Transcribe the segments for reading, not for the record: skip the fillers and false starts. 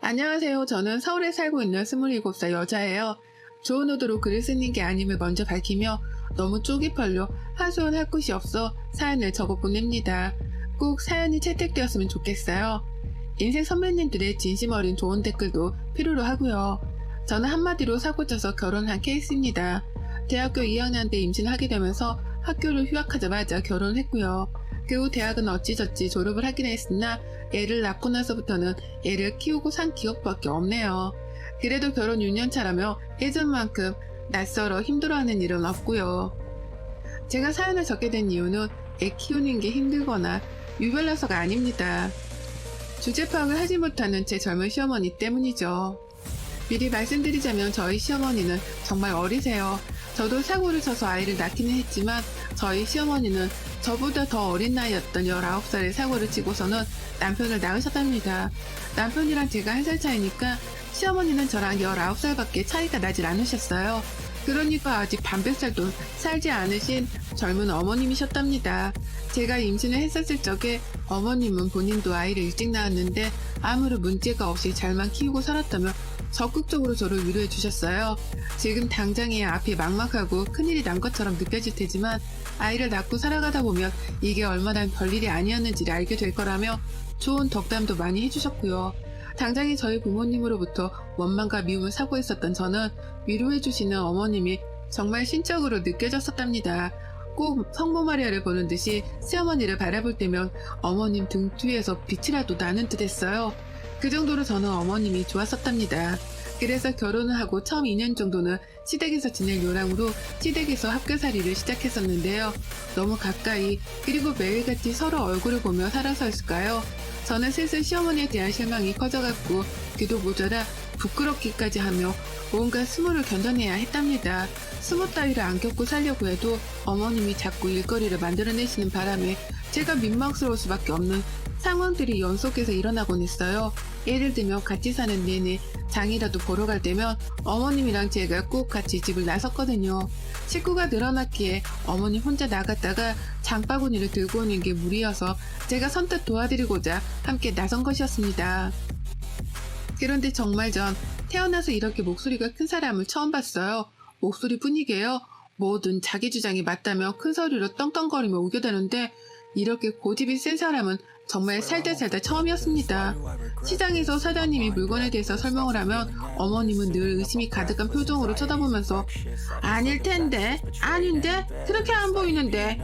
안녕하세요. 저는 서울에 살고 있는 27살 여자예요. 좋은 의도로 글을 쓰는 게 아님을 먼저 밝히며 너무 쪼기펄로 하소연할 곳이 없어 사연을 적어 보냅니다. 꼭 사연이 채택되었으면 좋겠어요. 인생 선배님들의 진심 어린 좋은 댓글도 필요로 하고요. 저는 한마디로 사고쳐서 결혼한 케이스입니다. 대학교 2학년 때 임신을 하게 되면서 학교를 휴학하자마자 결혼을 했고요. 그 후 대학은 어찌저찌 졸업을 하긴 했으나 애를 낳고 나서부터는 애를 키우고 산 기억밖에 없네요. 그래도 결혼 6년 차라며 예전만큼 낯설어 힘들어하는 일은 없고요. 제가 사연을 적게 된 이유는 애 키우는 게 힘들거나 유별나서가 아닙니다. 주제 파악을 하지 못하는 제 젊은 시어머니 때문이죠. 미리 말씀드리자면 저희 시어머니는 정말 어리세요. 저도 사고를 쳐서 아이를 낳기는 했지만 저희 시어머니는 저보다 더 어린 나이였던 19살에 사고를 치고서는 남편을 낳으셨답니다. 남편이랑 제가 1살 차이니까 시어머니는 저랑 19살밖에 차이가 나질 않으셨어요. 그러니까 아직 반백살도 살지 않으신 젊은 어머님이셨답니다. 제가 임신을 했었을 적에 어머님은 본인도 아이를 일찍 낳았는데 아무런 문제가 없이 잘만 키우고 살았다며 적극적으로 저를 위로해 주셨어요. 지금 당장에 앞이 막막하고 큰일이 난 것처럼 느껴질 테지만 아이를 낳고 살아가다 보면 이게 얼마나 별일이 아니었는지를 알게 될 거라며 좋은 덕담도 많이 해주셨고요. 당장에 저희 부모님으로부터 원망과 미움을 사고 있었던 저는 위로해주시는 어머님이 정말 신적으로 느껴졌었답니다. 꼭 성모 마리아를 보는 듯이 시어머니를 바라볼 때면 어머님 등 뒤에서 빛이라도 나는 듯 했어요. 그 정도로 저는 어머님이 좋았었답니다. 그래서 결혼을 하고 처음 2년 정도는 시댁에서 지낼 요랑으로 시댁에서 학교살이를 시작했었는데요. 너무 가까이 그리고 매일같이 서로 얼굴을 보며 살아서였을까요? 저는 슬슬 시어머니에 대한 실망이 커져갔고 그도 모자라 부끄럽기까지 하며 온갖 수모를 견뎌내야 했답니다. 수모 따위를 안 겪고 살려고 해도 어머님이 자꾸 일거리를 만들어내시는 바람에 제가 민망스러울 수밖에 없는 상황들이 연속해서 일어나곤 했어요. 예를 들면 같이 사는 내내 장이라도 보러 갈 때면 어머님이랑 제가 꼭 같이 집을 나섰거든요. 식구가 늘어났기에 어머님 혼자 나갔다가 장바구니를 들고 오는 게 무리여서 제가 선뜻 도와드리고자 함께 나선 것이었습니다. 그런데 정말 전 태어나서 이렇게 목소리가 큰 사람을 처음 봤어요. 목소리뿐이게요. 뭐든 자기 주장이 맞다며 큰 소리로 떵떵거리며 우겨대는데 이렇게 고집이 센 사람은 정말 살다 처음이었습니다. 시장에서 사장님이 물건에 대해서 설명을 하면 어머님은 늘 의심이 가득한 표정으로 쳐다보면서 아닐 텐데, 아닌데, 그렇게 안 보이는데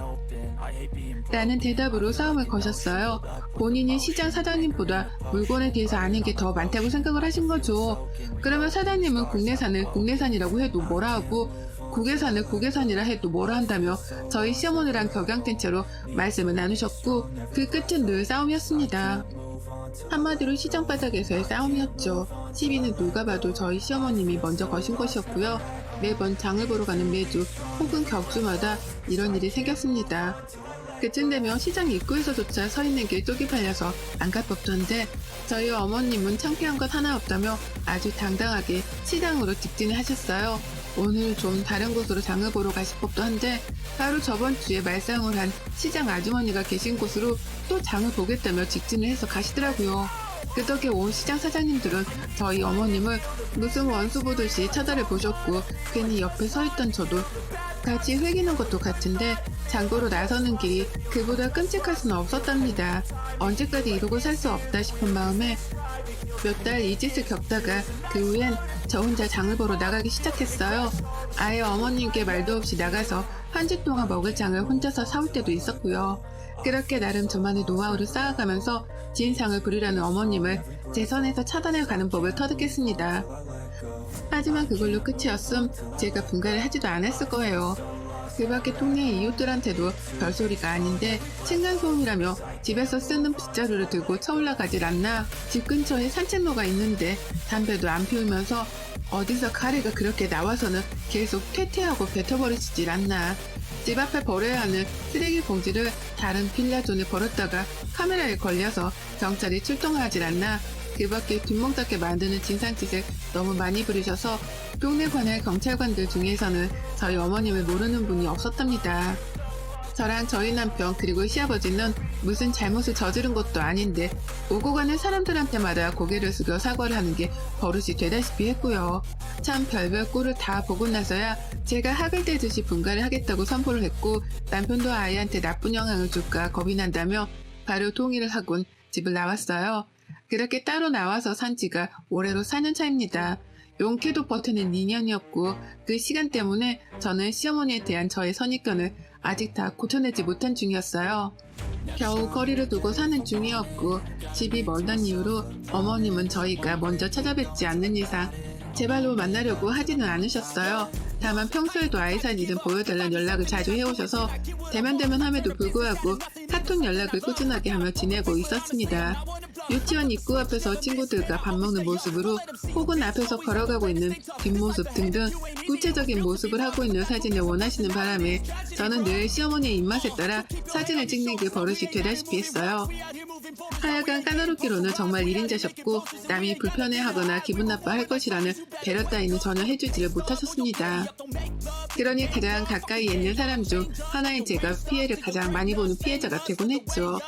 라는 대답으로 싸움을 거셨어요. 본인이 시장 사장님보다 물건에 대해서 아는 게 더 많다고 생각을 하신 거죠. 그러면 사장님은 국내산을 국내산이라고 해도 뭐라 하고 국외산을 국외산이라 해도 뭐라 한다며 저희 시어머니랑 격양된 채로 말씀을 나누셨고 그 끝은 늘 싸움이었습니다. 한마디로 시장 바닥에서의 싸움이었죠. 시비는 누가 봐도 저희 시어머님이 먼저 거신 것이었고요. 매번 장을 보러 가는 매주 혹은 격주마다 이런 일이 생겼습니다. 그쯤 되면 시장 입구에서조차 서 있는 게 쪽이 팔려서 안 갈 법도 한데 저희 어머님은 창피한 것 하나 없다며 아주 당당하게 시장으로 직진을 하셨어요. 오늘 좀 다른 곳으로 장을 보러 가실 법도 한데 바로 저번 주에 말싸움을 한 시장 아주머니가 계신 곳으로 또 장을 보겠다며 직진을 해서 가시더라고요. 그 덕에 온 시장 사장님들은 저희 어머님을 무슨 원수 보듯이 쳐다를 보셨고 괜히 옆에 서 있던 저도 같이 흘기는 것도 같은데 장보러 나서는 길이 그보다 끔찍할 수는 없었답니다. 언제까지 이러고 살 수 없다 싶은 마음에 몇 달 이 짓을 겪다가 그 후엔 저 혼자 장을 보러 나가기 시작했어요. 아예 어머님께 말도 없이 나가서 한 주 동안 먹을 장을 혼자서 사올 때도 있었고요. 그렇게 나름 저만의 노하우를 쌓아가면서 진상을 부리라는 어머님을 제 선에서 차단해가는 법을 터득했습니다. 하지만 그걸로 끝이었음 제가 분가를 하지도 않았을 거예요. 그 밖에 동네 이웃들한테도 별소리가 아닌데 층간소음이라며 집에서 쓰는 빗자루를 들고 쳐올라가질 않나. 집 근처에 산책로가 있는데 담배도 안 피우면서 어디서 가래가 그렇게 나와서는 계속 퇴퇴하고 뱉어버리시질 않나. 집 앞에 버려야 하는 쓰레기 봉지를 다른 빌라존에 버렸다가 카메라에 걸려서 경찰이 출동하질 않나. 그 밖에 뒷목답게 만드는 진상짓을 너무 많이 부리셔서 동네 관할 경찰관들 중에서는 저희 어머님을 모르는 분이 없었답니다. 저랑 저희 남편 그리고 시아버지는 무슨 잘못을 저지른 것도 아닌데 오고 가는 사람들한테마다 고개를 숙여 사과를 하는 게 버릇이 되다시피 했고요. 참 별별 꼴을 다 보고 나서야 제가 학을 떼듯이 분가를 하겠다고 선포를 했고 남편도 아이한테 나쁜 영향을 줄까 겁이 난다며 바로 동의를 하곤 집을 나왔어요. 그렇게 따로 나와서 산 지가 올해로 4년 차입니다. 용케도 버티는 2년이었고 그 시간 때문에 저는 시어머니에 대한 저의 선입견을 아직 다 고쳐내지 못한 중이었어요. 겨우 거리를 두고 사는 중이었고 집이 멀던 이유로 어머님은 저희가 먼저 찾아뵙지 않는 이상 제 발로 만나려고 하지는 않으셨어요. 다만 평소에도 아이 사진은 보여달라는 연락을 자주 해오셔서 대면대면함에도 불구하고 카톡 연락을 꾸준하게 하며 지내고 있었습니다. 유치원 입구 앞에서 친구들과 밥 먹는 모습으로 혹은 앞에서 걸어가고 있는 뒷모습 등등 구체적인 모습을 하고 있는 사진을 원하시는 바람에 저는 늘 시어머니의 입맛에 따라 사진을 찍는 게 버릇이 되다시피 했어요. 하여간 까다롭기로는 정말 1인자셨고 남이 불편해하거나 기분 나빠할 것이라는 배려 따위는 전혀 해주지를 못하셨습니다. 그러니 가장 가까이 있는 사람 중 하나인 제가 피해를 가장 많이 보는 피해자가 되곤 했죠.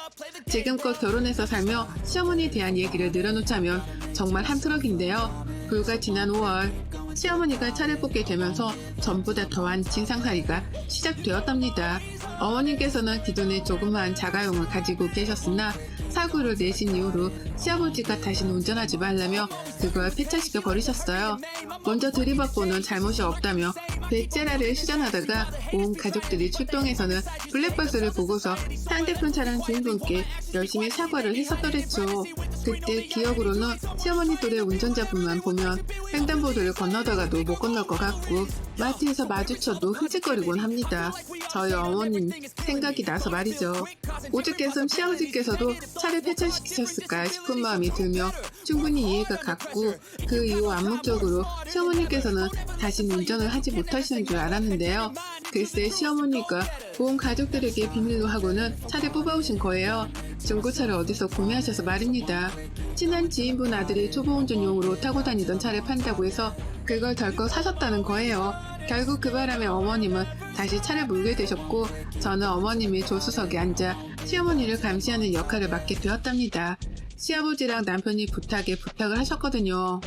지금껏 결혼해서 살며 시어머니에 대한 얘기를 늘어놓자면 정말 한 트럭인데요. 불과 지난 5월 시어머니가 차를 뽑게 되면서 전보다 더한 진상살이가 시작되었답니다. 어머님께서는 기존에 조그마한 자가용을 가지고 계셨으나 사고를 내신 이후로 시아버지가 다시는 운전하지 말라며 그걸 폐차시켜 버리셨어요. 먼저 들이받고는 잘못이 없다며 베제라를 시전하다가 온 가족들이 출동해서는 블랙박스를 보고서 상대편 차량 주인분께 열심히 사과를 했었더랬죠. 그때 기억으로는 시어머니 또래 운전자분만 보면 횡단보도를 건너다가도 못 건널 것 같고 마트에서 마주쳐도 흠칫거리곤 합니다. 저희 어머님 생각이 나서 말이죠. 오죽했음 시아버지께서도 차를 폐차시키셨을까 싶은 마음이 들며 충분히 이해가 갔고 그 이후 암묵적으로 시어머니께서는 다시 운전을 하지 못하시는 줄 알았는데요. 글쎄 시어머니가 온 가족들에게 비밀로 하고는 차를 뽑아오신 거예요. 중고차를 어디서 구매하셔서 말입니다. 친한 지인분 아들이 초보운전용으로 타고 다니던 차를 판다고 해서 그걸 덜컥 사셨다는 거예요. 결국 그 바람에 어머님은 다시 차를 몰게 되셨고 저는 어머님의 조수석에 앉아 시어머니를 감시하는 역할을 맡게 되었답니다. 시아버지랑 남편이 부탁을 하셨거든요.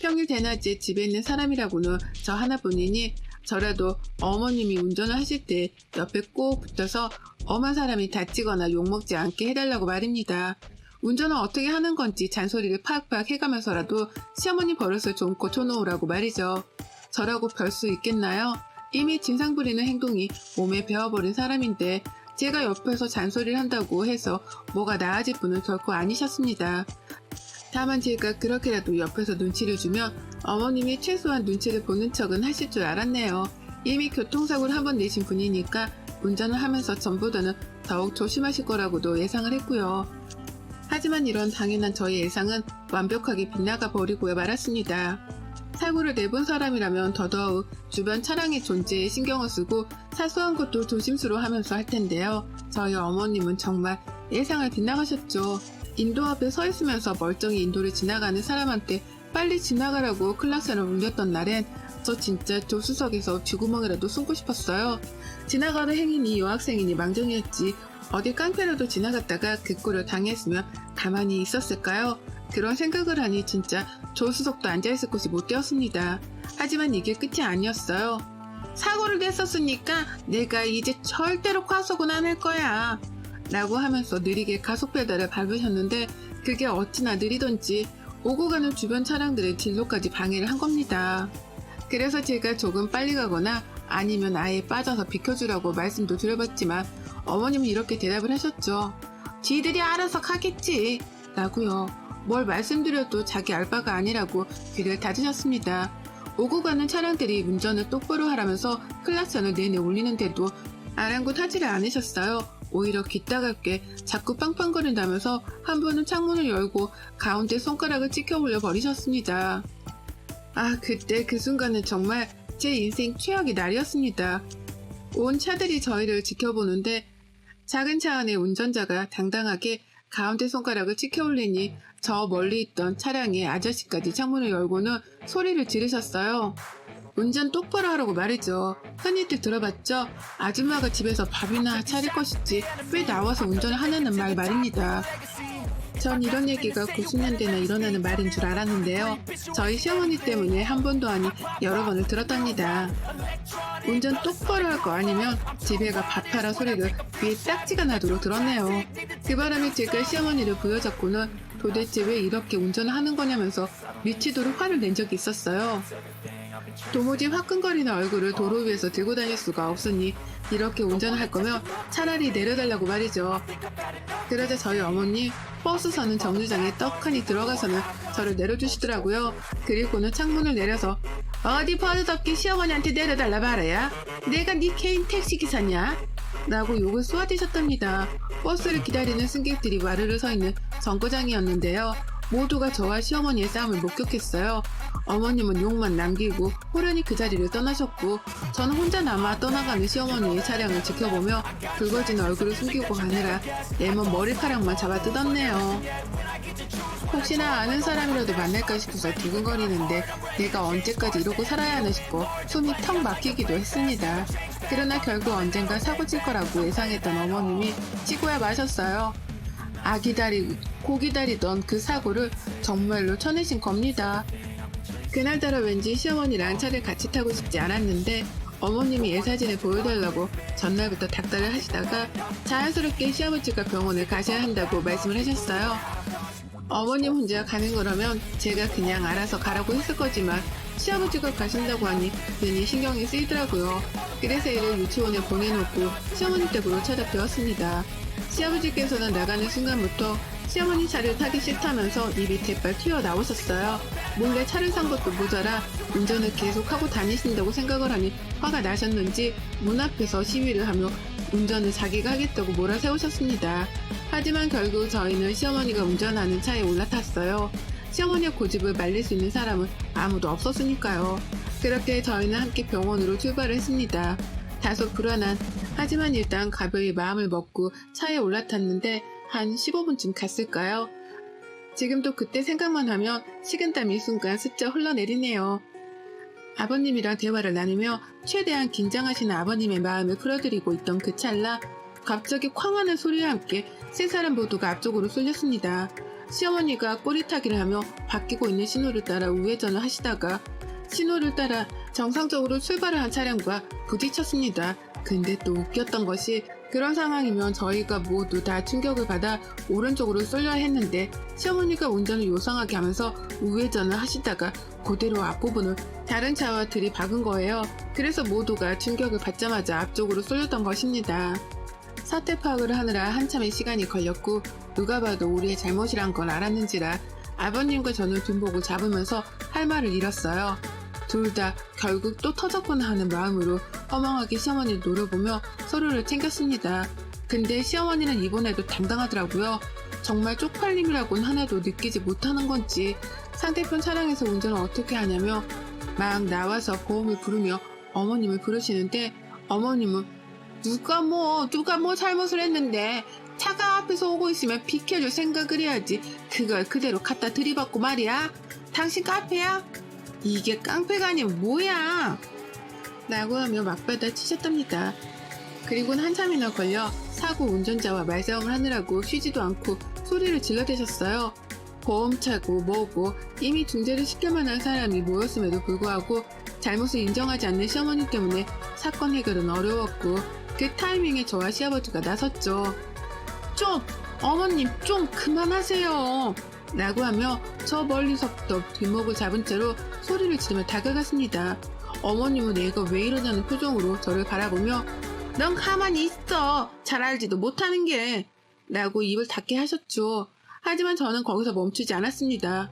평일 대낮에 집에 있는 사람이라고는 저 하나뿐이니 저라도 어머님이 운전을 하실 때 옆에 꼭 붙어서 엄한 사람이 다치거나 욕먹지 않게 해달라고 말입니다. 운전을 어떻게 하는 건지 잔소리를 팍팍 해가면서라도 시어머니 버릇을 좀 고쳐놓으라고 말이죠. 저라고 별 수 있겠나요? 이미 진상 부리는 행동이 몸에 배어버린 사람인데 제가 옆에서 잔소리를 한다고 해서 뭐가 나아질 분은 결코 아니셨습니다. 다만 제가 그렇게라도 옆에서 눈치를 주면 어머님이 최소한 눈치를 보는 척은 하실 줄 알았네요. 이미 교통사고를 한 번 내신 분이니까 운전을 하면서 전보다는 더욱 조심하실 거라고도 예상을 했고요. 하지만 이런 당연한 저의 예상은 완벽하게 빗나가 버리고 말았습니다. 사고를 내본 사람이라면 더더욱 주변 차량의 존재에 신경을 쓰고 사소한 것도 조심스러워하면서 할 텐데요. 저희 어머님은 정말 예상을 빗나가셨죠. 인도 앞에 서 있으면서 멀쩡히 인도를 지나가는 사람한테 빨리 지나가라고 클락션을 울렸던 날엔 저 진짜 조수석에서 쥐구멍이라도 숨고 싶었어요. 지나가는 행인이 여학생이니 망정이었지 어디 깡패라도 지나갔다가 그 꼴을 당했으면 가만히 있었을까요? 그런 생각을 하니 진짜 조수석도 앉아있을 곳이 못 되었습니다. 하지만 이게 끝이 아니었어요. 사고를 냈었으니까 내가 이제 절대로 과속은 안 할 거야 라고 하면서 느리게 가속 페달을 밟으셨는데 그게 어찌나 느리던지 오고 가는 주변 차량들의 진로까지 방해를 한 겁니다. 그래서 제가 조금 빨리 가거나 아니면 아예 빠져서 비켜주라고 말씀도 드려봤지만 어머님은 이렇게 대답을 하셨죠. 지들이 알아서 가겠지 라고요. 뭘 말씀드려도 자기 알바가 아니라고 귀를 닫으셨습니다. 오고 가는 차량들이 운전을 똑바로 하라면서 클락션을 내내 울리는데도 아랑곳하지를 않으셨어요. 오히려 귀따갑게 자꾸 빵빵거린다면서 한 번은 창문을 열고 가운데 손가락을 찍혀 올려 버리셨습니다. 아, 그때 그 순간은 정말 제 인생 최악의 날이었습니다. 온 차들이 저희를 지켜보는데 작은 차 안에 운전자가 당당하게 가운데 손가락을 찍혀 올리니 저 멀리 있던 차량의 아저씨까지 창문을 열고는 소리를 지르셨어요. 운전 똑바로 하라고 말이죠. 흔히들 들어봤죠? 아줌마가 집에서 밥이나 차릴 것이지 왜 나와서 운전을 하냐는 말입니다. 전 이런 얘기가 90년대나 일어나는 말인 줄 알았는데요. 저희 시어머니 때문에 한 번도 아니 여러 번을 들었답니다. 운전 똑바로 할 거 아니면 집에 가 밥하라 소리를 귀에 딱지가 나도록 들었네요. 그 바람에 제가 시어머니를 부여잡고는 도대체 왜 이렇게 운전을 하는 거냐면서 미치도록 화를 낸 적이 있었어요. 도무지 화끈거리는 얼굴을 도로 위에서 들고 다닐 수가 없으니 이렇게 운전을 할 거면 차라리 내려달라고 말이죠. 그러자 저희 어머니 버스서는 정류장에 떡하니 들어가서는 저를 내려주시더라고요. 그리고는 창문을 내려서 어디 버릇없게 시어머니한테 내려달라 말아야 내가 네 개인 택시기사냐? 라고 욕을 쏘아대셨답니다. 버스를 기다리는 승객들이 와르르 서 있는 정거장이었는데요. 모두가 저와 시어머니의 싸움을 목격했어요. 어머님은 욕만 남기고 호련히 그 자리를 떠나셨고 저는 혼자 남아 떠나가는 시어머니의 차량을 지켜보며 붉어진 얼굴을 숨기고 가느라 레몬 머리카락만 잡아 뜯었네요. 혹시나 아는 사람이라도 만날까 싶어서 두근거리는데 내가 언제까지 이러고 살아야 하나 싶어 숨이 턱 막히기도 했습니다. 그러나 결국 언젠가 사고 칠 거라고 예상했던 어머님이 치고야 마셨어요. 고 기다리던 그 사고를 정말로 쳐내신 겁니다. 그날따라 왠지 시어머니랑 차를 같이 타고 싶지 않았는데 어머님이 예사진을 보여달라고 전날부터 닥달을 하시다가 자연스럽게 시아버지가 병원을 가셔야 한다고 말씀을 하셨어요. 어머님 혼자 가는 거라면 제가 그냥 알아서 가라고 했을 거지만 시아버지가 가신다고 하니 괜히 신경이 쓰이더라고요. 그래서 애를 유치원에 보내놓고 시어머니 댁으로 찾아뵈었습니다. 시아버지께서는 나가는 순간부터 시어머니 차를 타기 싫다면서 입이 대빨 튀어나오셨어요. 몰래 차를 산 것도 모자라 운전을 계속하고 다니신다고 생각을 하니 화가 나셨는지 문 앞에서 시위를 하며 운전을 자기가 하겠다고 몰아세우셨습니다. 하지만 결국 저희는 시어머니가 운전하는 차에 올라탔어요. 시어머니의 고집을 말릴 수 있는 사람은 아무도 없었으니까요. 그렇게 저희는 함께 병원으로 출발을 했습니다. 다소 불안한 하지만 일단 가벼이 마음을 먹고 차에 올라탔는데 한 15분쯤 갔을까요? 지금도 그때 생각만 하면 식은땀이 순간 스쳐 흘러내리네요. 아버님이랑 대화를 나누며 최대한 긴장하시는 아버님의 마음을 풀어드리고 있던 그 찰나 갑자기 쾅 하는 소리와 함께 세 사람 모두가 앞쪽으로 쏠렸습니다. 시어머니가 꼬리타기를 하며 바뀌고 있는 신호를 따라 우회전을 하시다가 신호를 따라 정상적으로 출발을 한 차량과 부딪혔습니다. 근데 또 웃겼던 것이 그런 상황이면 저희가 모두 다 충격을 받아 오른쪽으로 쏠려야 했는데 시어머니가 운전을 요상하게 하면서 우회전을 하시다가 그대로 앞부분을 다른 차와 들이박은 거예요. 그래서 모두가 충격을 받자마자 앞쪽으로 쏠렸던 것입니다. 사태 파악을 하느라 한참의 시간이 걸렸고 누가 봐도 우리의 잘못이란 걸 알았는지라 아버님과 저는 뒷목을 잡으면서 할 말을 잃었어요. 둘 다 결국 또 터졌구나 하는 마음으로 허망하게 시어머니를 노려보며 서로를 챙겼습니다. 근데 시어머니는 이번에도 당당하더라고요. 정말 쪽팔림이라고는 하나도 느끼지 못하는 건지 상대편 차량에서 운전을 어떻게 하냐며 막 나와서 보험을 부르며 어머님을 부르시는데 어머님은 누가 뭐 잘못을 했는데 차가 앞에서 오고 있으면 비켜줄 생각을 해야지 그걸 그대로 갖다 들이받고 말이야. 당신 깡패야? 이게 깡패가 아니면 뭐야? 라고 하며 막받아 치셨답니다. 그리고는 한참이나 걸려 사고 운전자와 말싸움을 하느라고 쉬지도 않고 소리를 질러대셨어요. 보험차고 뭐고 이미 중재를 시킬 만한 사람이 모였음에도 불구하고 잘못을 인정하지 않는 시어머니 때문에 사건 해결은 어려웠고 그 타이밍에 저와 시아버지가 나섰죠. 어머님 좀 그만하세요. 라고 하며 저 멀리서부터 뒷목을 잡은 채로 소리를 지르며 다가갔습니다. 어머님은 애가 왜 이러냐는 표정으로 저를 바라보며 넌 가만히 있어. 잘 알지도 못하는 게 라고 입을 닫게 하셨죠. 하지만 저는 거기서 멈추지 않았습니다.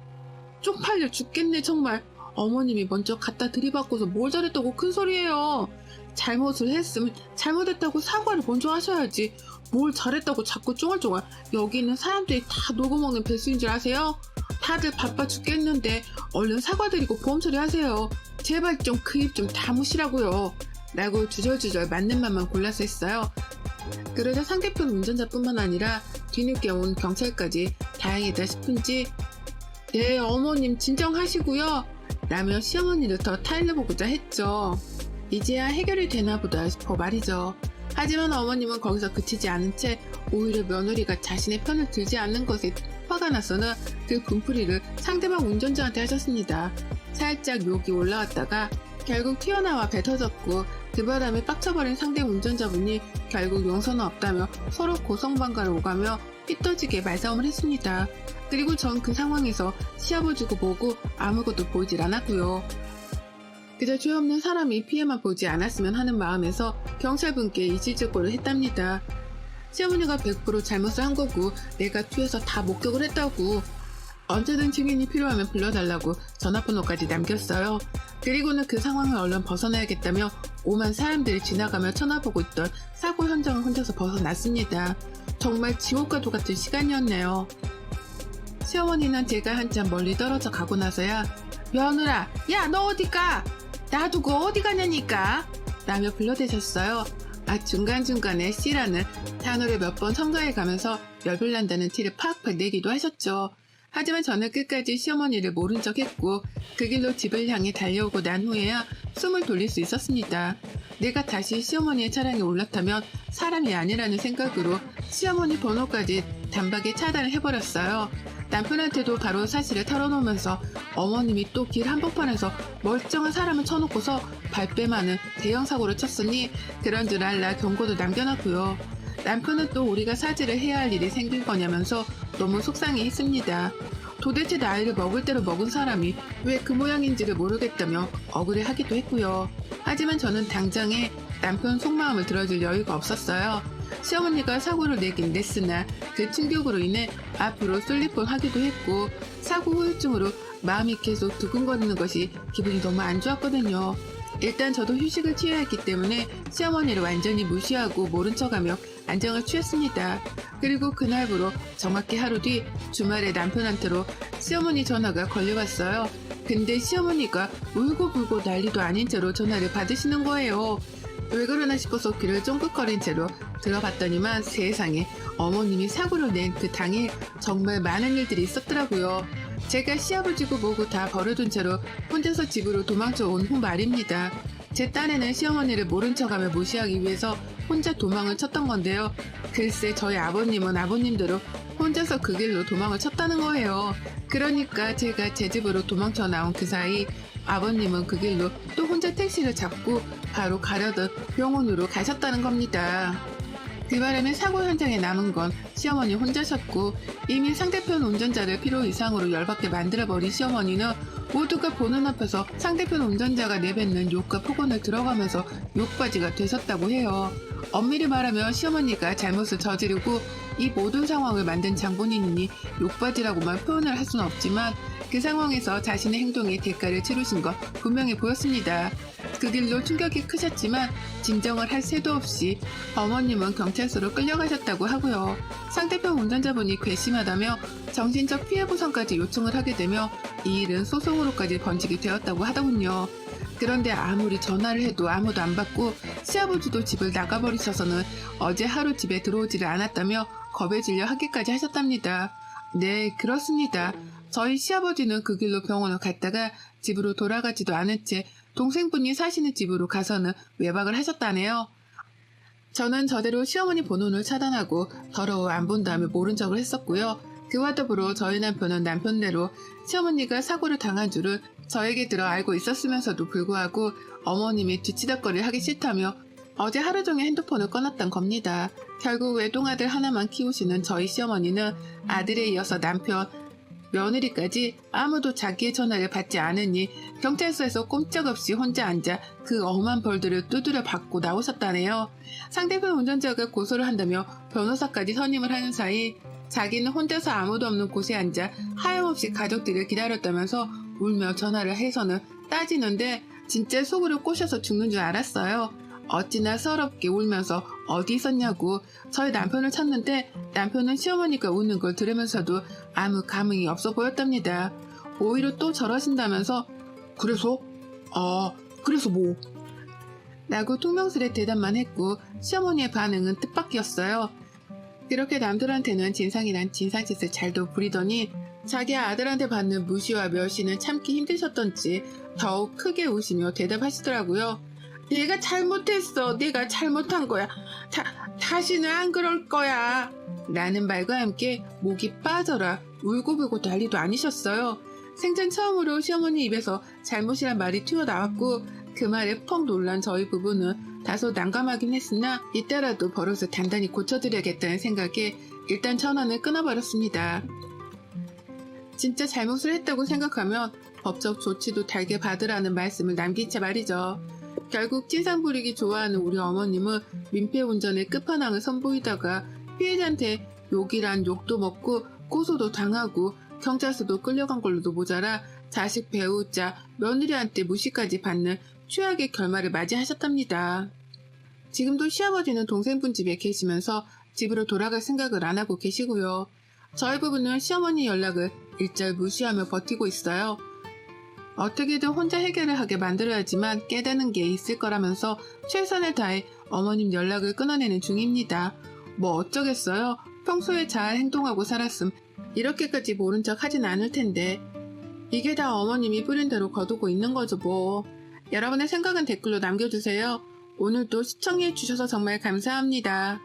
쪽팔려 죽겠네 정말. 어머님이 먼저 갖다 들이받고서 뭘 잘했다고 큰 소리예요. 잘못을 했으면 잘못했다고 사과를 먼저 하셔야지. 뭘 잘했다고 자꾸 쫑알쫑알. 여기 있는 사람들이 다 녹아먹는 배수인 줄 아세요? 다들 바빠 죽겠는데 얼른 사과드리고 보험 처리하세요. 제발 좀 그 입 좀 다무시라고요. 라고 주절주절 맞는 말만 골라서 했어요. 그러자 상대편 운전자뿐만 아니라 뒤늦게 온 경찰까지 다행이다 싶은지 네 어머님 진정하시고요. 라며 시어머니를 더 타일러보고자 했죠. 이제야 해결이 되나 보다 싶어 말이죠. 하지만 어머님은 거기서 그치지 않은 채 오히려 며느리가 자신의 편을 들지 않는 것에 화가 나서는 그 분풀이를 상대방 운전자한테 하셨습니다. 살짝 욕이 올라왔다가 결국 튀어나와 배 터졌고 그 바람에 빡쳐버린 상대 운전자분이 결국 용서는 없다며 서로 고성방가를 오가며 삐뚤지게 말싸움을 했습니다. 그리고 전 그 상황에서 시아버지고 뭐고 아무것도 보이질 않았고요. 그저 죄 없는 사람이 피해만 보지 않았으면 하는 마음에서 경찰분께 이실직고를 했답니다. 시어머니가 100% 잘못을 한 거고 내가 뒤에서 다 목격을 했다고 언제든 증인이 필요하면 불러달라고 전화번호까지 남겼어요. 그리고는 그 상황을 얼른 벗어나야겠다며 오만 사람들이 지나가며 쳐다보고 있던 사고 현장을 혼자서 벗어났습니다. 정말 지옥과도 같은 시간이었네요. 시어머니는 제가 한참 멀리 떨어져 가고 나서야 며느라, 야 너 어디 가? 놔두고 어디 가냐니까? 라며 불러대셨어요. 중간중간에 씨라는 단어를 몇 번 첨가해 가면서 열불난다는 티를 팍팍 내기도 하셨죠. 하지만 저는 끝까지 시어머니를 모른 척 했고 그 길로 집을 향해 달려오고 난 후에야 숨을 돌릴 수 있었습니다. 내가 다시 시어머니의 차량에 올라타면 사람이 아니라는 생각으로 시어머니 번호까지 단박에 차단을 해버렸어요. 남편한테도 바로 사실을 털어놓으면서 어머님이 또 길 한복판에서 멀쩡한 사람을 쳐놓고서 발뺌하는 대형 사고를 쳤으니 그런 줄 알라 경고도 남겨놨고요. 남편은 또 우리가 사죄를 해야 할 일이 생긴 거냐면서 너무 속상해했습니다. 도대체 나이를 먹을 대로 먹은 사람이 왜 그 모양인지를 모르겠다며 억울해하기도 했고요. 하지만 저는 당장에 남편 속마음을 들어줄 여유가 없었어요. 시어머니가 사고를 내긴 냈으나 그 충격으로 인해 앞으로 쏠리뻔 하기도 했고 사고 후유증으로 마음이 계속 두근거리는 것이 기분이 너무 안 좋았거든요. 일단 저도 휴식을 취해야 했기 때문에 시어머니를 완전히 무시하고 모른 척하며 안정을 취했습니다. 그리고 그날부로 정확히 하루 뒤 주말에 남편한테로 시어머니 전화가 걸려왔어요. 근데 시어머니가 울고불고 난리도 아닌 채로 전화를 받으시는 거예요. 왜 그러나 싶어서 귀를 쫑긋거린 채로 들어봤더니만 세상에 어머님이 사고를 낸 그 당일 정말 많은 일들이 있었더라고요. 제가 시아버지고 뭐고 다 버려둔 채로 혼자서 집으로 도망쳐 온 후 말입니다. 제 딴에는 시어머니를 모른 척하며 무시하기 위해서 혼자 도망을 쳤던 건데요. 글쎄 저희 아버님은 아버님대로 혼자서 그 길로 도망을 쳤다는 거예요. 그러니까 제가 제 집으로 도망쳐 나온 그 사이 아버님은 그 길로 또 혼자 택시를 잡고 바로 가려던 병원으로 가셨다는 겁니다. 그 바람에 사고 현장에 남은 건 시어머니 혼자셨고 이미 상대편 운전자를 필요 이상으로 열받게 만들어버린 시어머니는 모두가 보는 앞에서 상대편 운전자가 내뱉는 욕과 폭언을 들어가면서 욕바지가 되셨다고 해요. 엄밀히 말하면 시어머니가 잘못을 저지르고 이 모든 상황을 만든 장본인이니 욕바지라고만 표현을 할 수는 없지만 그 상황에서 자신의 행동에 대가를 치르신 건 분명해 보였습니다. 그 길로 충격이 크셨지만 진정을 할 새도 없이 어머님은 경찰서로 끌려가셨다고 하고요. 상대편 운전자분이 괘씸하다며 정신적 피해보상까지 요청을 하게 되며 이 일은 소송으로까지 번지게 되었다고 하더군요. 그런데 아무리 전화를 해도 아무도 안 받고 시아버지도 집을 나가버리셔서는 어제 하루 집에 들어오지를 않았다며 겁에 질려 하기까지 하셨답니다. 네, 그렇습니다. 저희 시아버지는 그 길로 병원을 갔다가 집으로 돌아가지도 않은 채 동생분이 사시는 집으로 가서는 외박을 하셨다네요. 저는 저대로 시어머니 번호를 차단하고 더러워 안 본 다음에 모른 척을 했었고요. 그와 더불어 저희 남편은 남편대로 시어머니가 사고를 당한 줄을 저에게 들어 알고 있었으면서도 불구하고 어머님이 뒤치다거리를 하기 싫다며 어제 하루 종일 핸드폰을 꺼놨던 겁니다. 결국 외동아들 하나만 키우시는 저희 시어머니는 아들에 이어서 남편, 며느리까지 아무도 자기의 전화를 받지 않으니 경찰서에서 꼼짝없이 혼자 앉아 그 엄한 벌들을 두드려 받고 나오셨다네요. 상대편 운전자가 고소를 한다며 변호사까지 선임을 하는 사이 자기는 혼자서 아무도 없는 곳에 앉아 하염없이 가족들을 기다렸다면서 울며 전화를 해서는 따지는데 진짜 속으로 꼬셔서 죽는 줄 알았어요. 어찌나 서럽게 울면서 어디 있었냐고 저희 남편을 찾는데 남편은 시어머니가 우는 걸 들으면서도 아무 감흥이 없어 보였답니다. 오히려 또 저러신다면서 그래서? 그래서 뭐? 라고 퉁명스레 대답만 했고 시어머니의 반응은 뜻밖이었어요. 그렇게 남들한테는 진상이란 진상짓을 잘도 부리더니 자기 아들한테 받는 무시와 멸시는 참기 힘드셨던지 더욱 크게 웃으며 대답하시더라고요. 내가 잘못했어. 내가 잘못한 거야. 다시는 안 그럴 거야. 라는 말과 함께 목이 빠져라 울고불고 난리도 아니셨어요. 생전 처음으로 시어머니 입에서 잘못이란 말이 튀어나왔고 그 말에 퍽 놀란 저희 부부는 다소 난감하긴 했으나 이때라도 버릇을 단단히 고쳐드려야겠다는 생각에 일단 전화는 끊어버렸습니다. 진짜 잘못을 했다고 생각하면 법적 조치도 달게 받으라는 말씀을 남긴 채 말이죠. 결국 찐상 부리기 좋아하는 우리 어머님은 민폐 운전의 끝판왕을 선보이다가 피해자한테 욕이란 욕도 먹고 고소도 당하고 경찰서도 끌려간 걸로도 모자라 자식 배우자 며느리한테 무시까지 받는 최악의 결말을 맞이하셨답니다. 지금도 시아버지는 동생분 집에 계시면서 집으로 돌아갈 생각을 안 하고 계시고요. 저희 부부는 시어머니 연락을 일절 무시하며 버티고 있어요. 어떻게든 혼자 해결을 하게 만들어야지만 깨닫는 게 있을 거라면서 최선을 다해 어머님 연락을 끊어내는 중입니다. 뭐 어쩌겠어요. 평소에 잘 행동하고 살았음 이렇게까지 모른 척 하진 않을 텐데 이게 다 어머님이 뿌린 대로 거두고 있는 거죠 뭐. 여러분의 생각은 댓글로 남겨주세요. 오늘도 시청해주셔서 정말 감사합니다.